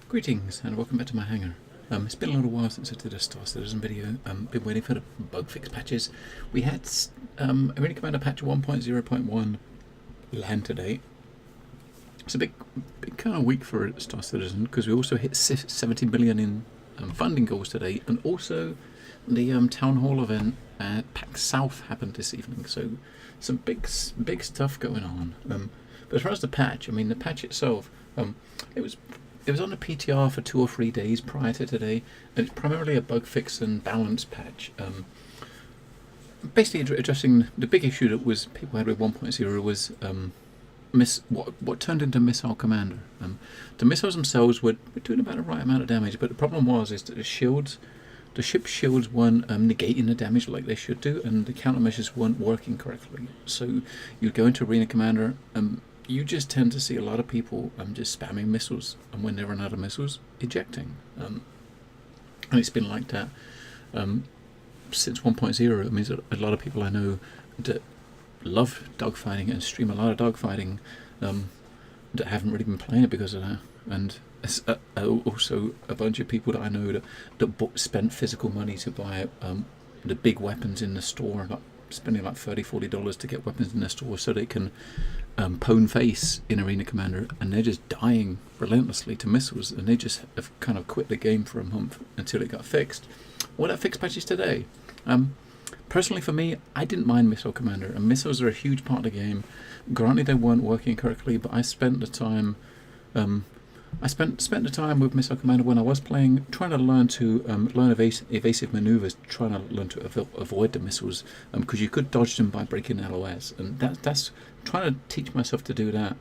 Greetings and welcome back to my hangar. It's been a little while since I did a Star Citizen video. Been waiting for the bug fix patches. We had Arena Commander patch 1.0.1 land today. It's a big kind of week for Star Citizen because we also hit 70 million in funding goals today, and also the Town Hall event at PAX South happened this evening. So some big stuff going on. But as far as the patch, I mean the patch itself, it was on the PTR for 2 or 3 days prior to today, and it's primarily a bug fix and balance patch. Basically addressing the big issue that was people had with 1.0 was what turned into Missile Commander. The missiles themselves were doing about the right amount of damage, but the problem was that the ship's shields weren't negating the damage like they should do, and the countermeasures weren't working correctly. So you'd go into Arena Commander, you just tend to see a lot of people just spamming missiles, and when they run out of missiles, ejecting. And it's been like that since 1.0. It means that a lot of people I know that love dogfighting and stream a lot of dogfighting that haven't really been playing it because of that. And also a bunch of people that I know that spent physical money to buy the big weapons in the store, like spending like $30-40 to get weapons in the store so they can pwn face in Arena Commander, and they're just dying relentlessly to missiles, and they just have kind of quit the game for a month until it got fixed. Well, that fixed patches today. Personally for me, I didn't mind Missile Commander, and missiles are a huge part of the game. Granted they weren't working correctly, but I spent the time the time with Missile Commander when I was playing, trying to learn to learn evasive maneuvers, trying to learn to avoid the missiles, because you could dodge them by breaking LOS, and that's trying to teach myself to do that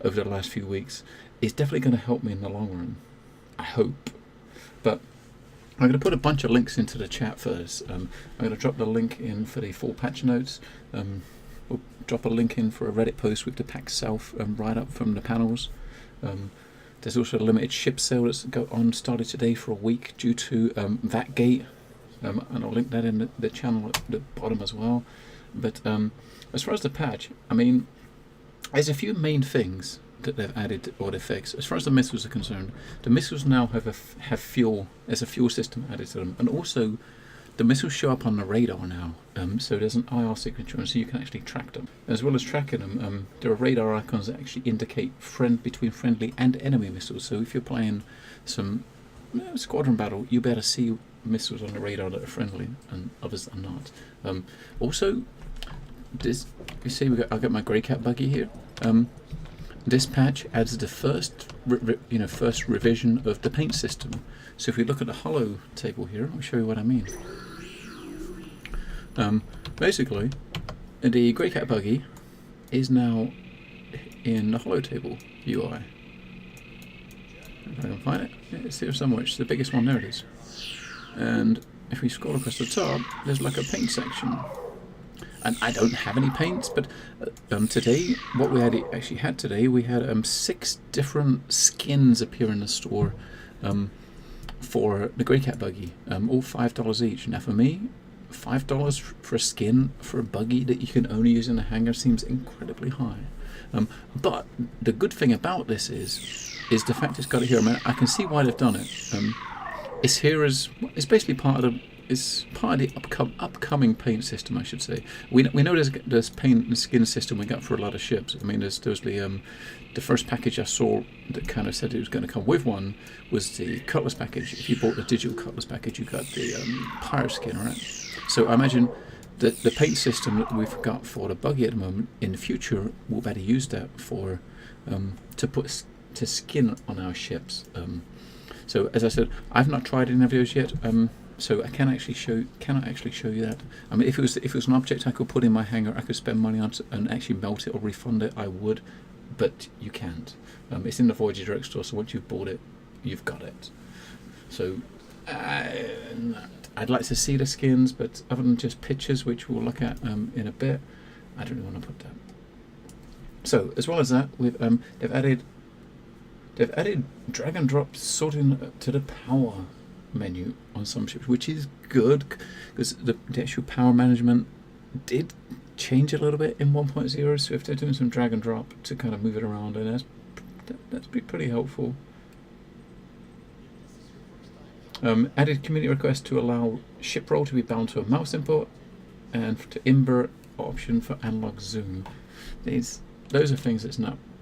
over the last few weeks is definitely going to help me in the long run, I hope. But I'm going to put a bunch of links into the chat first. I'm going to drop the link in for the full patch notes. We'll drop a link in for a Reddit post with the PAX South write-up from the panels. There's also a limited ship sale that's started today for a week due to VAT-Gate, and I'll link that in the channel at the bottom as well. But as far as the patch, I mean, there's a few main things that they've added or they've fixed. As far as the missiles are concerned, the missiles now have fuel. There's a fuel system added to them, and also the missiles show up on the radar now, so there's an IR signature, and so you can actually track them. As well as tracking them, there are radar icons that actually indicate between friendly and enemy missiles. So if you're playing some squadron battle, you better see missiles on the radar that are friendly, and others are not. Also, this you see, I've got my Grey Cat buggy here. This patch adds the first revision of the paint system. So if we look at the holo table here, I'll show you what I mean. Basically, the Grey Cat buggy is now in the holo table UI. If I can find it, it's here somewhere. It's the biggest one. There it is. And if we scroll across the top, there's like a paint section. And I don't have any paints, but today, what we actually had today, we had 6 different skins appear in the store for the Grey Cat buggy, all $5 each. Now for me, $5 for a skin for a buggy that you can only use in a hangar seems incredibly high. But the good thing about this is the fact it's got it here. I mean, I can see why they've done it. It's here as it's basically part of the upcoming paint system, I should say. We know there's paint and skin system we got for a lot of ships. I mean, there's the first package I saw that kind of said it was going to come with one was the Cutlass package. If you bought the digital Cutlass package, you got the pirate skin, right? So I imagine that the paint system that we've got for the buggy at the moment, in the future, we'll better use that for to skin on our ships. So as I said, I've not tried any of those yet. So I cannot actually show you that. I mean, if it was an object I could put in my hangar, I could spend money on it and actually melt it or refund it, I would, but you can't. It's in the Voyager Direct store, so once you've bought it, you've got it. So I'd like to see the skins, but other than just pictures, which we'll look at in a bit, I don't really want to put that. So as well as that, they've added drag and drop sorting to the power menu on some ships, which is good because the actual power management did change a little bit in 1.0. So if they're doing some drag and drop to kind of move it around, and that's pretty helpful. Added community request to allow ship roll to be bound to a mouse input, and to invert option for analog zoom. Those are things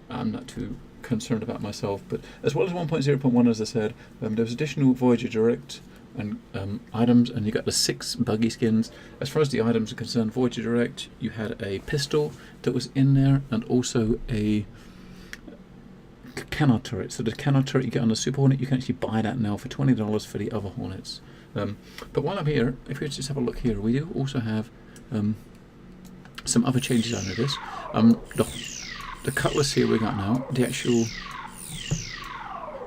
I'm not too concerned about myself. But as well as 1.0.1, as I said, there's additional Voyager Direct and items, and you got the 6 buggy skins. As far as the items are concerned, Voyager Direct, you had a pistol that was in there, and also a cannon turret. So the cannon turret you get on the Super Hornet, you can actually buy that now for $20 for the other Hornets. But while I'm here, if we just have a look here, we do also have some other changes I noticed. The cutlass here we got now, the actual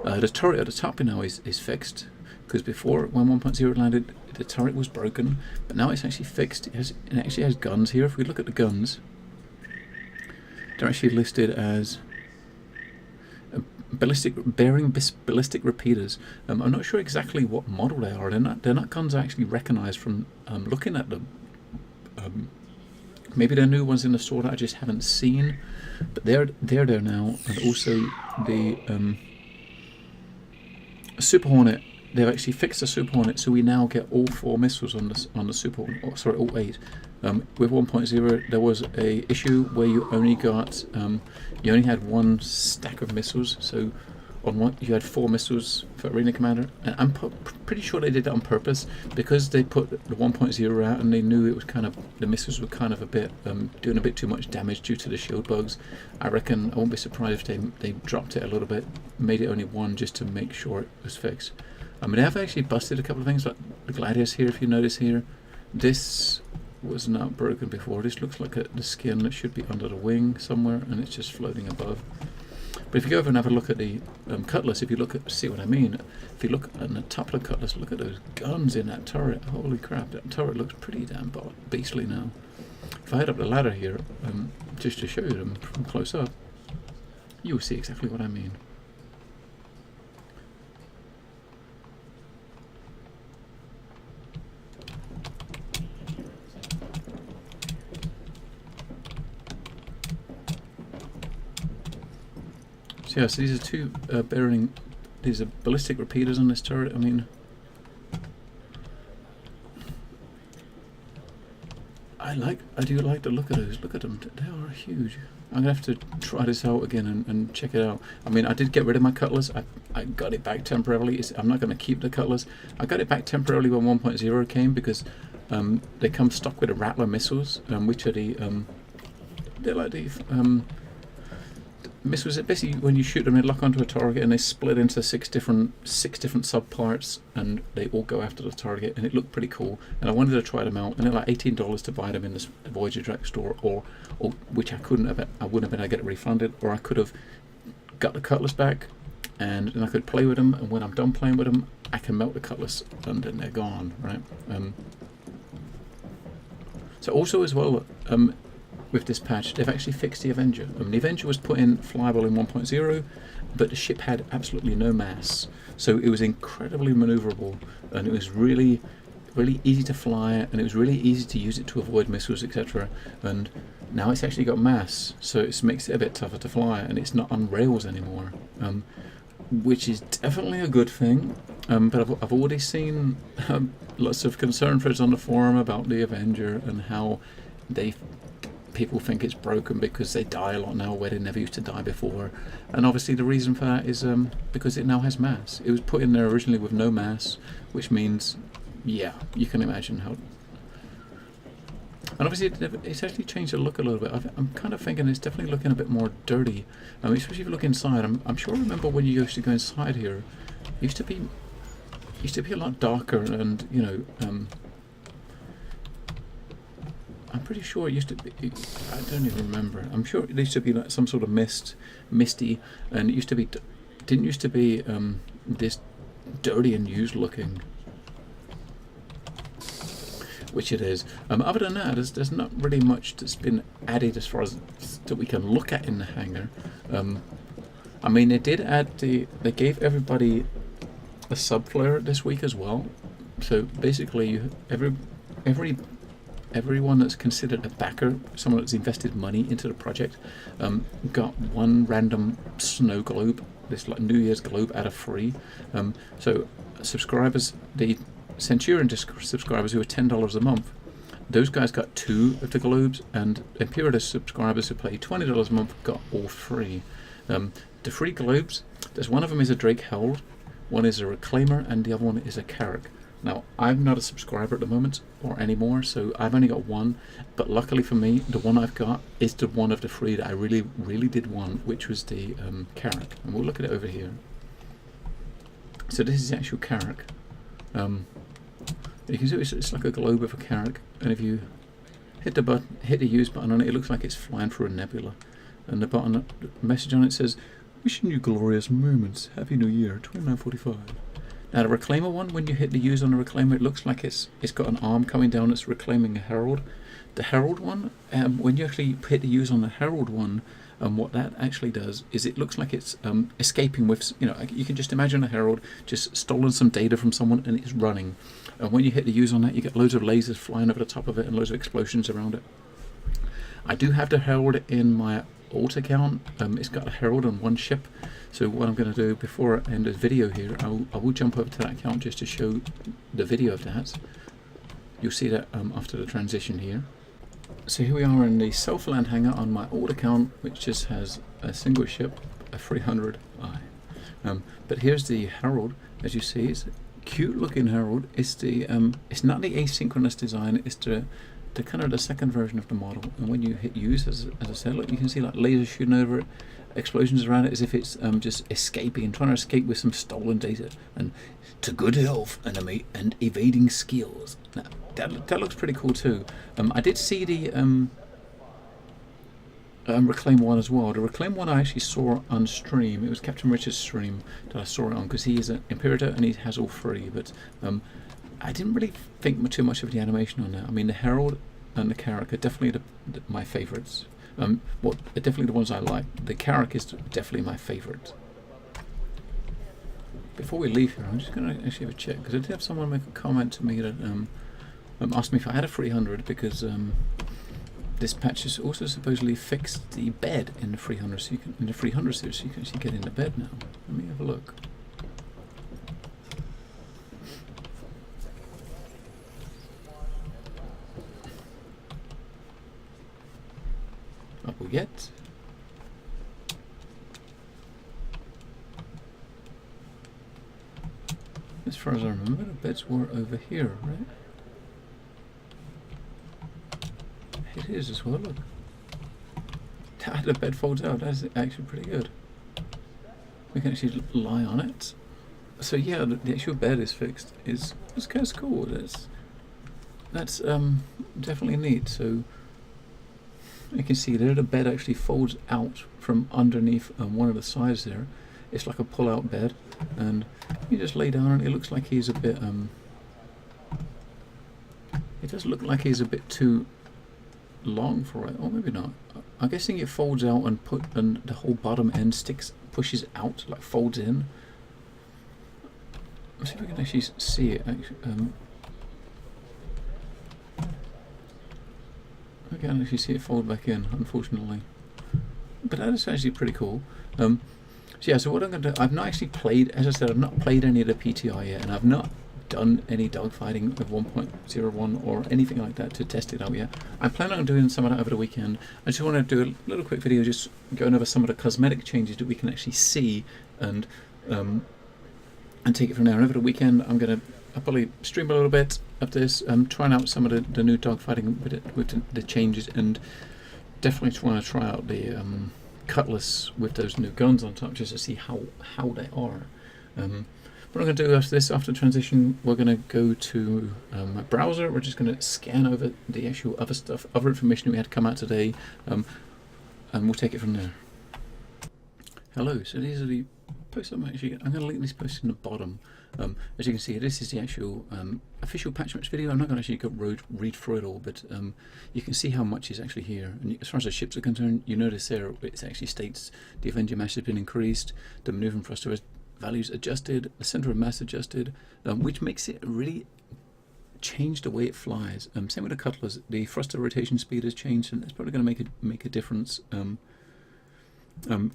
the turret at the top now is fixed, because before when 1.0 landed, the turret was broken, but now it's actually fixed. It actually has guns here. If we look at the guns, they're actually listed as ballistic repeaters. I'm not sure exactly what model they are. They're not guns I actually recognise from looking at them. Maybe they're new ones in the store that I just haven't seen, but they're there now. And also the Super Hornet, they've actually fixed the Super Hornet, so we now get all 4 missiles on the Super Hornet. Oh, sorry, all 8. With 1.0, there was a issue where you only got you only had 1 stack of missiles. So on one you had 4 missiles for Arena Commander, and I'm pretty sure they did that on purpose, because they put the 1.0 out and they knew it was kind of, the missiles were kind of a bit doing a bit too much damage due to the shield bugs. I reckon I won't be surprised if they dropped it a little bit, made it only 1 just to make sure it was fixed. They have actually busted a couple of things, like the Gladius here. If you notice here, this was not broken before. This looks like the skin that should be under the wing somewhere, and it's just floating above. But if you go over and have a look at the cutlass, if you look at, see what I mean, if you look at the top of the cutlass, look at those guns in that turret. Holy crap, that turret looks pretty damn beastly now. If I head up the ladder here, just to show you them from close up, you'll see exactly what I mean. Yeah, so these are 2 these are ballistic repeaters on this turret. I mean, I do like the look of those. Look at them, they are huge. I'm gonna have to try this out again and check it out. I mean, I did get rid of my cutlass. I got it back temporarily. I'm not gonna keep the cutlass. I got it back temporarily when 1.0 came, because they come stock with the Rattler missiles, which are they're like the missiles that basically, when you shoot them, they lock onto a target and they split into six different subparts, and they all go after the target, and it looked pretty cool. And I wanted to try them out, and they're like $18 to buy them in the Voyager Direct store, or which I wouldn't have been able to get it refunded, or I could have got the cutlass back, and then I could play with them, and when I'm done playing with them, I can melt the cutlass, and then they're gone, right? So also as well, with this patch, they've actually fixed the Avenger. The Avenger was put in flyable in 1.0, but the ship had absolutely no mass, so it was incredibly maneuverable, and it was really easy to fly, and it was really easy to use it to avoid missiles, etc. And now it's actually got mass, so it makes it a bit tougher to fly, and it's not on rails anymore, which is definitely a good thing. But I've already seen lots of concern threads on the forum about the Avenger and how people think it's broken because they die a lot now where they never used to die before. And obviously the reason for that is because it now has mass. It was put in there originally with no mass, which means, yeah, you can imagine how. And obviously it's actually changed the look a little bit. I'm kind of thinking it's definitely looking a bit more dirty. Especially if you look inside. I'm sure I remember when you used to go inside here, it used to be a lot darker, and you know, I'm pretty sure it used to be, I don't even remember. I'm sure it used to be like some sort of misty, and it used to be, didn't used to be this dirty and used looking, which it is. Other than that, there's not really much that's been added as far as that we can look at in the hangar. I mean, they did add they gave everybody a sub flare this week as well. So basically, every everyone that's considered a backer, someone that's invested money into the project, got one random snow globe, this like New Year's globe out of free. So subscribers, the Centurion subscribers who are $10 a month, those guys got 2 of the globes, and Imperial subscribers who pay $20 a month got all 3. The 3 globes, there's one of them is a Drake Herald, one is a Reclaimer, and the other one is a Carrack. Now, I'm not a subscriber at the moment, or anymore, so I've only got 1, but luckily for me, the one I've got is the one of the 3 that I really, really did want, which was the Carrack. And we'll look at it over here. So this is the actual Carrack. You can see it's like a globe of a Carrack, and if you hit the use button on it, it looks like it's flying through a nebula. And the message on it says, "Wishing you glorious moments. Happy New Year, 2945." Now the Reclaimer one, when you hit the use on the Reclaimer, it looks like it's got an arm coming down that's reclaiming a Herald. The Herald one, when you actually hit the use on the Herald one, what that actually does is it looks like it's escaping with, you can just imagine a Herald just stolen some data from someone and it's running. And when you hit the use on that, you get loads of lasers flying over the top of it and loads of explosions around it. I do have the Herald in my alt account. It's got a Herald on one ship. So what I'm going to do before I end the video here, I will jump over to that account just to show the video of that. You'll see that after the transition here. So here we are in the Southland hangar on my old account, which just has a single ship, a 300i. But here's the Herald. As you see, it's a cute looking Herald. It's the it's not the asynchronous design. It's the kind of the second version of the model. And when you hit use, as I said, look, you can see like lasers shooting over it, explosions around it, as if it's just escaping and trying to escape with some stolen data. And to good health and evading skills. Now, that looks pretty cool too. I did see the Reclaim one as well. The Reclaim one I actually saw on stream. It was Captain Richard's stream that I saw it on, because he is an Imperator and he has all 3. But I didn't really think too much of the animation on that. I mean, the Herald and the Carrack are definitely my favourites. Definitely the ones I like. The Carrack is definitely my favourite. Before we leave here, I'm just going to actually have a check, because I did have someone make a comment to me that asked me if I had a 300, because this patch has also supposedly fixed the bed in the 300, so in the 300 series, so you can actually get in the bed now. Let me have a look. Up we get. As far as I remember, the beds were over here, right? It is as well, look. The bed folds out, that's actually pretty good. We can actually lie on it. So yeah, the actual bed is fixed. It's kind of cool. That's definitely neat. So you can see there the bed actually folds out from underneath one of the sides there. It's like a pull-out bed, and you just lay down and it looks like he's a bit it does look like he's a bit too long for it, or maybe not. I'm guessing it folds out and the whole bottom end pushes out, like folds in. Let's see if we can actually see it. I can't actually see it fold back in, unfortunately. But that is actually pretty cool. So yeah, so what I'm going to do, I've not actually played, as I said, I've not played any of the PTI yet, and I've not done any dogfighting with 1.0.1 or anything like that to test it out yet. I'm planning on doing some of that over the weekend. I just want to do a little quick video just going over some of the cosmetic changes that we can actually see and take it from there. And over the weekend I'll probably stream a little bit of this, trying out some of the new dogfighting with the changes, and definitely want to try out the Cutlass with those new guns on top, just to see how they are. What I'm going to do after this, after transition, we're going to go to my browser. We're just going to scan over the actual other stuff, other information we had come out today, and we'll take it from there. Hello, so these are the posts I'm going to link these posts in the bottom. As you can see, this is the actual official patch match video. I'm not going to actually go read through it all, but you can see how much is actually here. And as far as the ships are concerned, you notice there it actually states the Avenger mass has been increased, the maneuvering thruster values adjusted, the center of mass adjusted, which makes it really changed the way it flies. Same with the Cutlass. The thruster rotation speed has changed, and it's probably going to make a difference.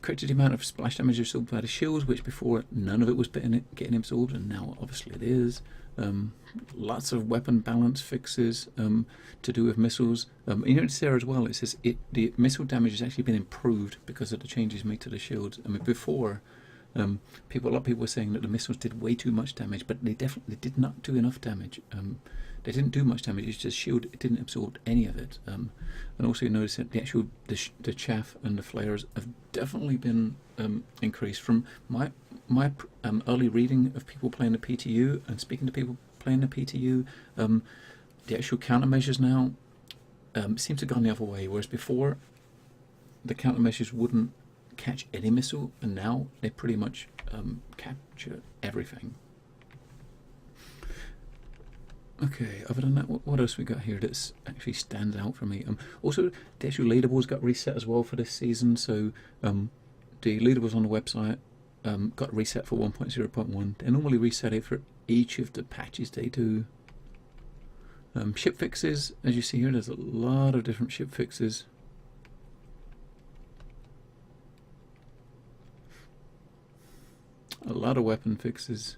Corrected the amount of splash damage absorbed by the shield, which before none of it was getting absorbed, and now obviously it is. Lots of weapon balance fixes to do with missiles. You notice there as well, it says the missile damage has actually been improved because of the changes made to the shields. I mean, before, a lot of people were saying that the missiles did way too much damage, but they definitely did not do enough damage. They didn't do much damage. It's just shield; it didn't absorb any of it. And also, you notice that the chaff and the flares have definitely been increased. From my early reading of people playing the PTU and speaking to people playing the PTU, the actual countermeasures now seem to have gone the other way. Whereas before, the countermeasures wouldn't catch any missile, and now they pretty much capture everything. Okay, other than that, what else we got here that actually stands out for me? Also, the actual leaderboards got reset as well for this season, so the leaderboards on the website got reset for 1.0.1. They normally reset it for each of the patches they do. Ship fixes, as you see here, there's a lot of different ship fixes. A lot of weapon fixes.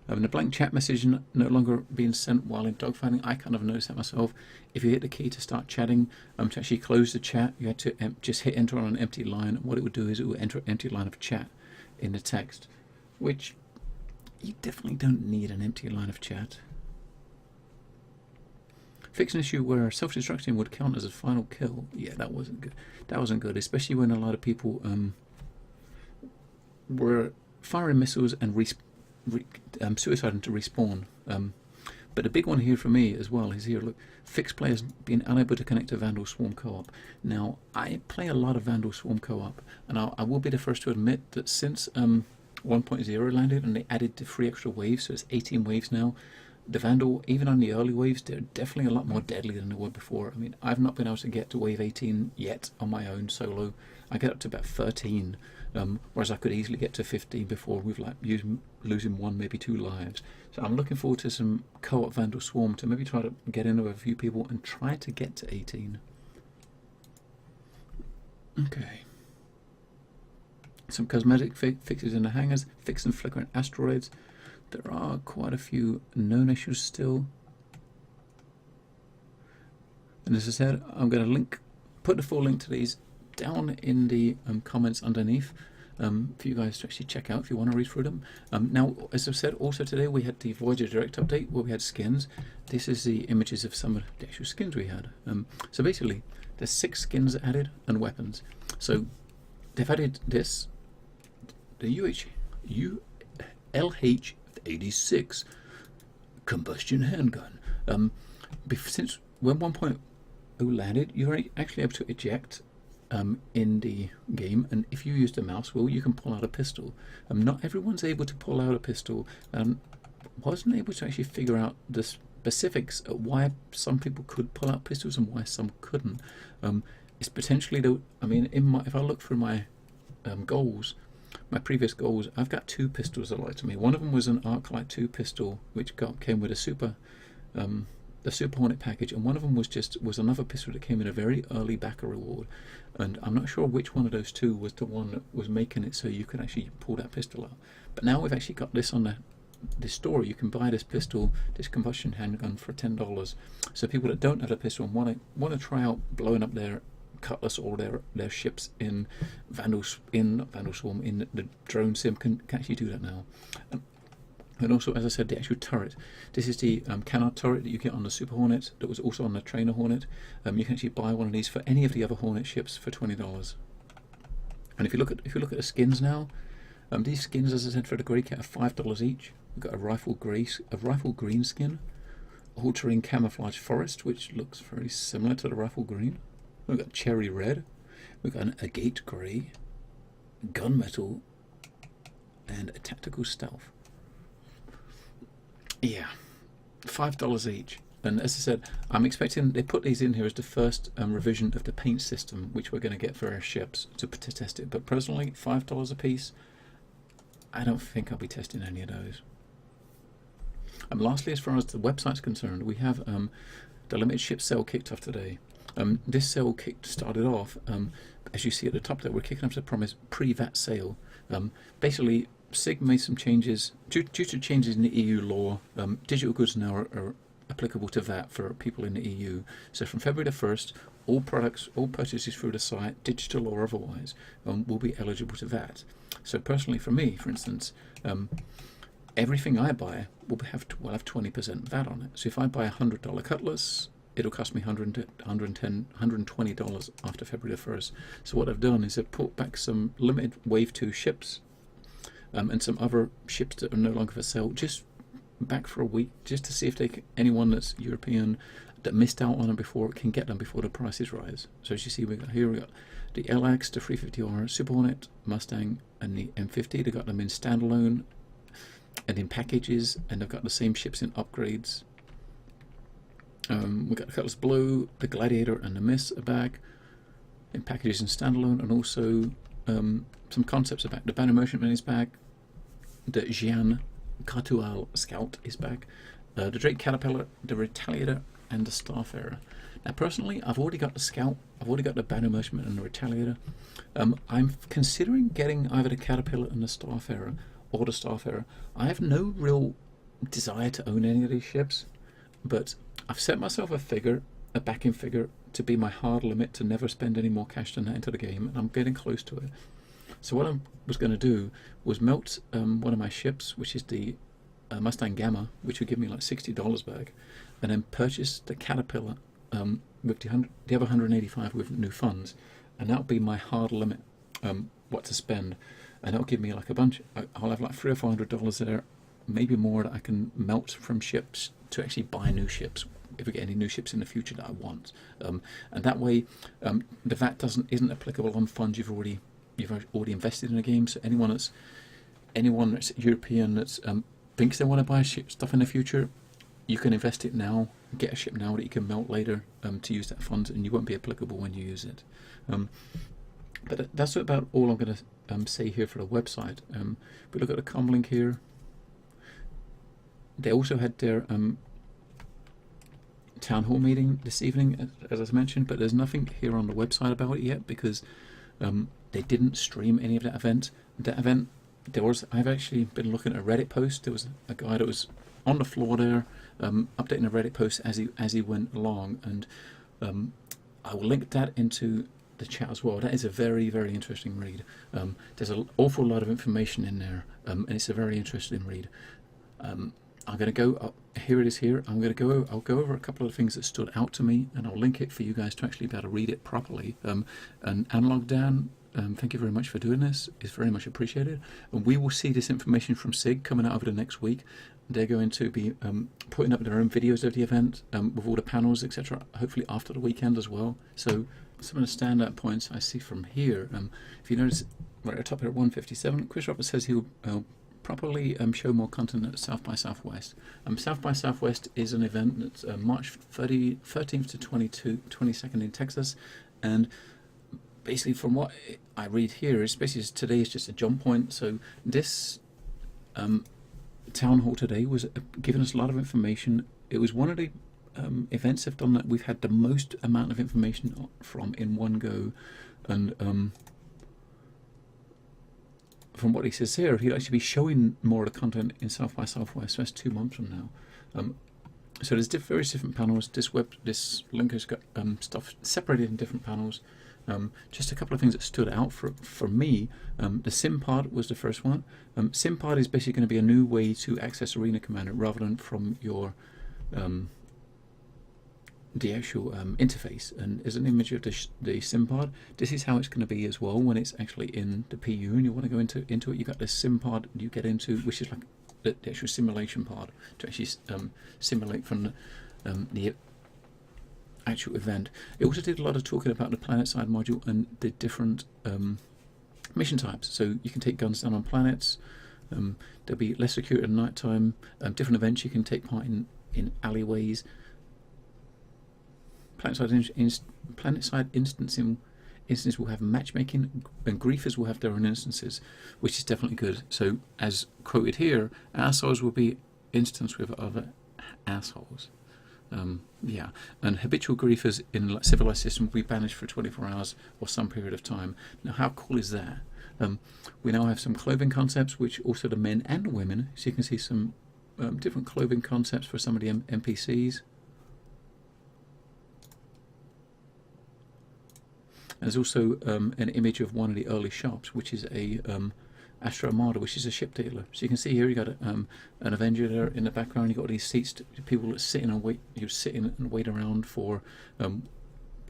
The blank chat message no longer being sent while in dogfighting. I kind of noticed that myself. If you hit the key to start chatting, to actually close the chat, you had to just hit enter on an empty line. What it would do is it would enter an empty line of chat in the text, which you definitely don't need an empty line of chat. Fix an issue where self-destruction would count as a final kill. Yeah, that wasn't good. That wasn't good, especially when a lot of people were firing missiles and suiciding to respawn. But the big one here for me as well is here, look, fix players being unable to connect to Vandal Swarm co-op. Now, I play a lot of Vandal Swarm co-op, and I will be the first to admit that since 1.0 landed and they added the 3 extra waves, so it's 18 waves now, the Vandal, even on the early waves, they're definitely a lot more deadly than they were before. I mean, I've not been able to get to wave 18 yet on my own solo. I get up to about 13, whereas I could easily get to 15 before with like losing 1, maybe 2 lives. So I'm looking forward to some co-op Vandal Swarm to maybe try to get in with a few people and try to get to 18. Okay. Some cosmetic fixes in the hangars, fixing flickering asteroids. There are quite a few known issues still. And as I said, I'm going to put the full link to these down in the comments underneath for you guys to actually check out if you want to read through them. Now, as I've said, also today we had the Voyager Direct update where we had skins. This is the images of some of the actual skins we had. So basically, there's 6 skins added and weapons. So they've added this, the LH-86 combustion handgun. Since when 1.0 landed, you're actually able to eject in the game, and if you use the mouse wheel, you can pull out a pistol. Not everyone's able to pull out a pistol. Wasn't able to actually figure out the specifics of why some people could pull out pistols and why some couldn't. It's potentially I mean, if I look through my goals, my previous goals, I've got 2 pistols that like to me. One of them was an Arclight 2 pistol, which came with the Super Hornet package, and one of them was another pistol that came in a very early backer reward. And I'm not sure which one of those 2 was the one that was making it so you could actually pull that pistol out. But now we've actually got this on the store. You can buy this pistol, this combustion handgun, for $10. So people that don't have a pistol and want to try out blowing up their Cutlass or their ships in the drone sim can actually do that now. And also, as I said, the actual turret. This is the canard turret that you get on the Super Hornet that was also on the Trainer Hornet. You can actually buy one of these for any of the other Hornet ships for $20. And if you look at the skins now, these skins, as I said, for the Grey Cat are $5 each. We've got a rifle green skin, all-terrain camouflage forest, which looks very similar to the rifle green. We've got cherry red, we've got an agate grey, gunmetal, and a tactical stealth. Yeah, $5 each. And as I said, I'm expecting they put these in here as the first revision of the paint system, which we're going to get for our ships to test it. But personally, $5 a piece, I don't think I'll be testing any of those. Lastly, as far as the website's concerned, we have the limited ship sale kicked off today. This sale started off, as you see at the top there, we're kicking off the promise pre-VAT sale. Basically, SIG made some changes due to changes in the EU law. Digital goods now are applicable to VAT for people in the EU. So from February the 1st, all products, all purchases through the site, digital or otherwise, will be eligible to VAT. So personally, for me, for instance, everything I buy will have 20% VAT on it. So if I buy a $100 cutlass, it'll cost me $110, $120 after February the 1st. So what I've done is I've put back some limited Wave 2 ships and some other ships that are no longer for sale, just back for a week, just to see if anyone that's European that missed out on them before can get them before the prices rise. So as you see, we got the LX, the 350R, Super Hornet, Mustang, and the M50. They got them in standalone and in packages, and they've got the same ships in upgrades. We got the Cutlass Blue, the Gladiator, and the Miss are back in packages and standalone, and also some concepts are back. The Banner Merchantman is back. The Jian Katual Scout is back. The Drake Caterpillar, the Retaliator, and the Starfarer. Now, personally, I've already got the Scout, I've already got the Banner Merchantman and the Retaliator. I'm considering getting either the Caterpillar and the Starfarer, or the Starfarer. I have no real desire to own any of these ships, but I've set myself a backing figure, to be my hard limit to never spend any more cash than that into the game, and I'm getting close to it. So what I was going to do was melt one of my ships, which is the Mustang Gamma, which would give me like $60 back, and then purchase the Caterpillar with the other 185 with new funds, and that'll be my hard limit, what to spend, and that'll give me like a bunch. I'll have like $300 or $400 there, maybe more, that I can melt from ships to actually buy new ships if we get any new ships in the future that I want, and that way the VAT isn't applicable on funds you've already invested in a game. So anyone that's European that's thinks they want to buy stuff in the future, you can invest it now, get a ship now that you can melt later to use that fund, and you won't be applicable when you use it. But that's about all I'm going to say here for the website. We look at the com link here. They also had their town hall meeting this evening, as I mentioned, but there's nothing here on the website about it yet, because they didn't stream any of that event. I've actually been looking at a Reddit post. There was a guy that was on the floor there, updating a Reddit post as he went along, and I will link that into the chat as well. That is a very, very interesting read. There's an awful lot of information in there, and it's a very interesting read. I'm going to go up. Here it is. Here I'll go over a couple of things that stood out to me, and I'll link it for you guys to actually be able to read it properly. And Analog Dan, thank you very much for doing this. It's very much appreciated. And we will see this information from SIG coming out over the next week. They're going to be putting up their own videos of the event with all the panels, etc. Hopefully after the weekend as well. So some of the standout points I see from here. If you notice right at the top here at 157, Chris Roberts says he'll properly show more content at South by Southwest. South by Southwest is an event that's March 13th to 22nd in Texas, and basically from what I read here is basically today is just a jump point. So this town hall today was giving us a lot of information. It was one of the events they've done that we've had the most amount of information from in one go, and from what he says here, he'll actually be showing more of the content in South by Southwest. So that's 2 months from now. So there's various different panels. This link has got stuff separated in different panels. Just a couple of things that stood out for me. The sim pod was the first one. Sim pod is basically going to be a new way to access Arena Commander rather than from your the actual interface, and there's an image of the sim pod. This is how it's going to be as well when it's actually in the PU and you want to go into it. You've got this sim pod you get into, which is like the actual simulation pod to actually simulate from the actual event. It also did a lot of talking about the planet side module and the different mission types. So you can take guns down on planets. There'll be less security at night time. Different events you can take part in alleyways. Planet-side instances will have matchmaking, and griefers will have their own instances, which is definitely good. So, as quoted here, our souls will be instance with other assholes. Yeah, and habitual griefers in civilized systems will be banished for 24 hours or some period of time. Now, how cool is that? We now have some clothing concepts, which also the men and women. So you can see some different clothing concepts for some of the NPCs. There's also an image of one of the early shops, which is a Astra Armada, which is a ship dealer. So you can see here you got an Avenger there in the background. You got these seats, people that sit in and wait. You sit in and wait around for,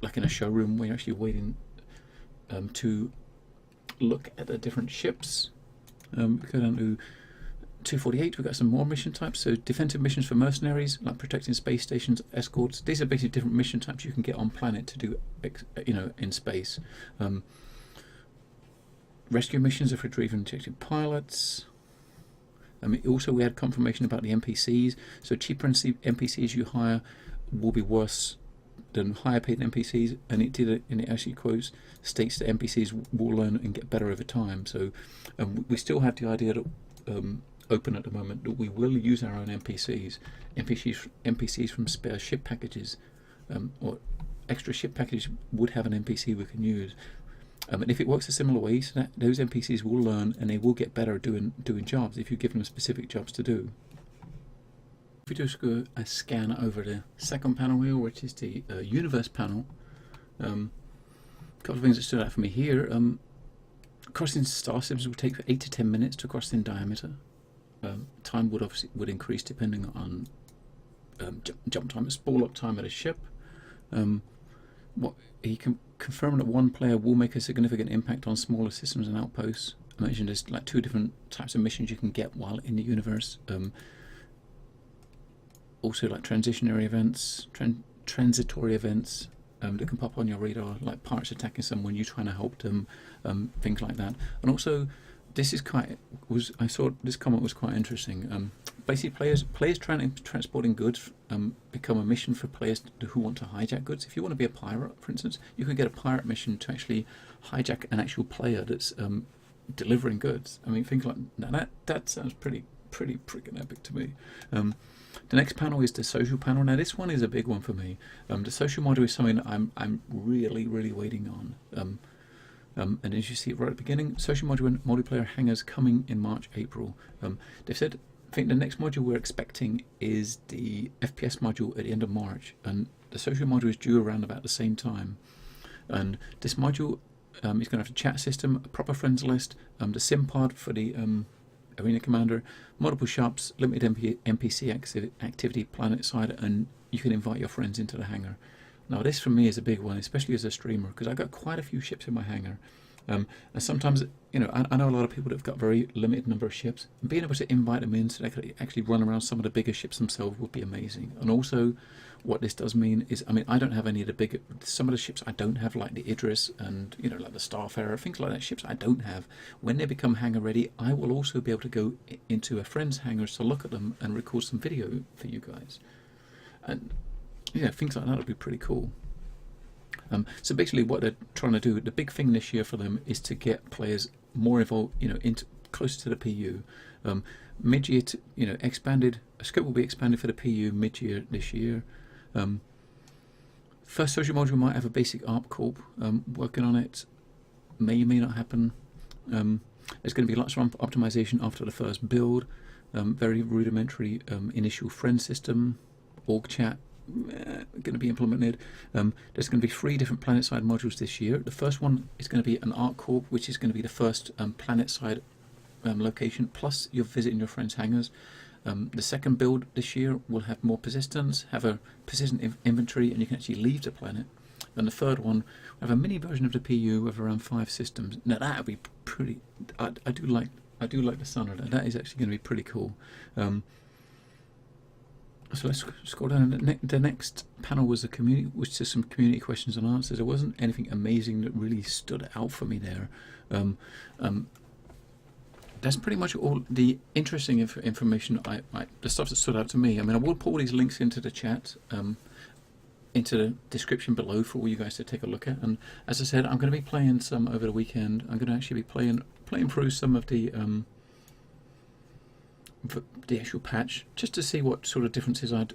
like in a showroom, where you're actually waiting to look at the different ships. We go down to 248. We've got some more mission types. So defensive missions for mercenaries, like protecting space stations, escorts. These are basically different mission types you can get on planet to do, in space. Rescue missions are for retrieving ejected pilots. Also, we had confirmation about the NPCs. So cheaper NPCs you hire will be worse than higher paid NPCs, and it actually quotes states that NPCs will learn and get better over time. So we still have the idea that open at the moment that we will use our own NPCs from spare ship packages, or extra ship package would have an NPC we can use. And if it works a similar way, so that those NPCs will learn and they will get better doing jobs if you give them specific jobs to do. If we just go a scan over the second panel here, which is the universe panel, a couple of things that stood out for me here. Crossing star systems would take 8 to 10 minutes to cross in diameter. Time would increase depending on jump time, spool up time of the ship. What he can confirm that one player will make a significant impact on smaller systems and outposts. I mentioned there's like 2 different types of missions you can get while in the universe. Also, like transitory events that can pop on your radar, like pirates attacking someone, you trying to help them, things like that. And also, I saw this comment was quite interesting. Basically, players transporting goods become a mission for players who want to hijack goods. If you want to be a pirate, for instance, you can get a pirate mission to actually hijack an actual player that's delivering goods. I mean, things like that sounds pretty freaking epic to me. The next panel is the social panel. Now, this one is a big one for me. The social module is something that I'm really waiting on. And as you see right at the beginning, social module and multiplayer hangars coming in March, April. They've said, I think the next module we're expecting is the FPS module at the end of March, and the social module is due around about the same time. And this module is going to have a chat system, a proper friends list, the sim pod for the arena commander, multiple shops, limited NPC activity planet side, and you can invite your friends into the hangar. Now, this for me is a big one, especially as a streamer, because I've got quite a few ships in my hangar. And sometimes, I know a lot of people that have got very limited number of ships, and being able to invite them in so they could actually run around some of the bigger ships themselves would be amazing. And also, what this does mean is, I don't have any of the bigger, some of the ships I don't have, like the Idris and, like the Starfarer, things like that, ships I don't have. When they become hangar ready, I will also be able to go into a friend's hangars to look at them and record some video for you guys. And yeah, things like that would be pretty cool. So basically what they're trying to do, the big thing this year for them is to get players more involved, into closer to the PU. Mid-year, expanded, a scope will be expanded for the PU mid-year this year. First social module might have a basic ARP Corp, working on it. May not happen. There's going to be lots of optimization after the first build. Very rudimentary initial friend system, org chat, going to be implemented. There's going to be 3 different planet-side modules this year. The first one is going to be an ARC Corp, which is going to be the first planet-side location, plus you're visiting your friends' hangars. The second build this year will have more persistence, have a persistent inventory, and you can actually leave the planet. And the third one will have a mini version of the PU with around 5 systems. Now that would be pretty. I do like the sound of that. That is actually going to be pretty cool. So let's scroll down. The next panel was just some community questions and answers. There wasn't anything amazing that really stood out for me there. That's pretty much all the interesting information. The stuff that stood out to me. I will put all these links into the chat, into the description below for all you guys to take a look at. And as I said, I'm going to be playing some over the weekend. I'm going to actually be playing through some of the the actual patch, just to see what sort of differences I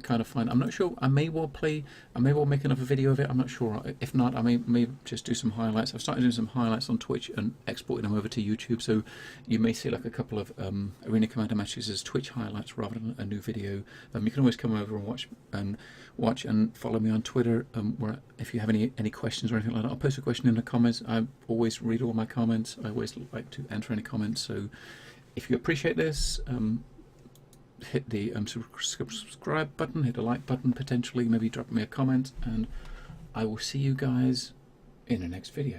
kind of find. I'm not sure. I may well make another video of it. I'm not sure. If not, I may just do some highlights. I've started doing some highlights on Twitch and exporting them over to YouTube, so you may see like a couple of Arena Commander matches as Twitch highlights rather than a new video. You can always come over and watch and follow me on Twitter. Where if you have any questions or anything like that, I'll post a question in the comments. I always read all my comments. I always like to answer any comments. So if you appreciate this, hit the subscribe button, hit the like button, potentially maybe drop me a comment, and I will see you guys in the next video.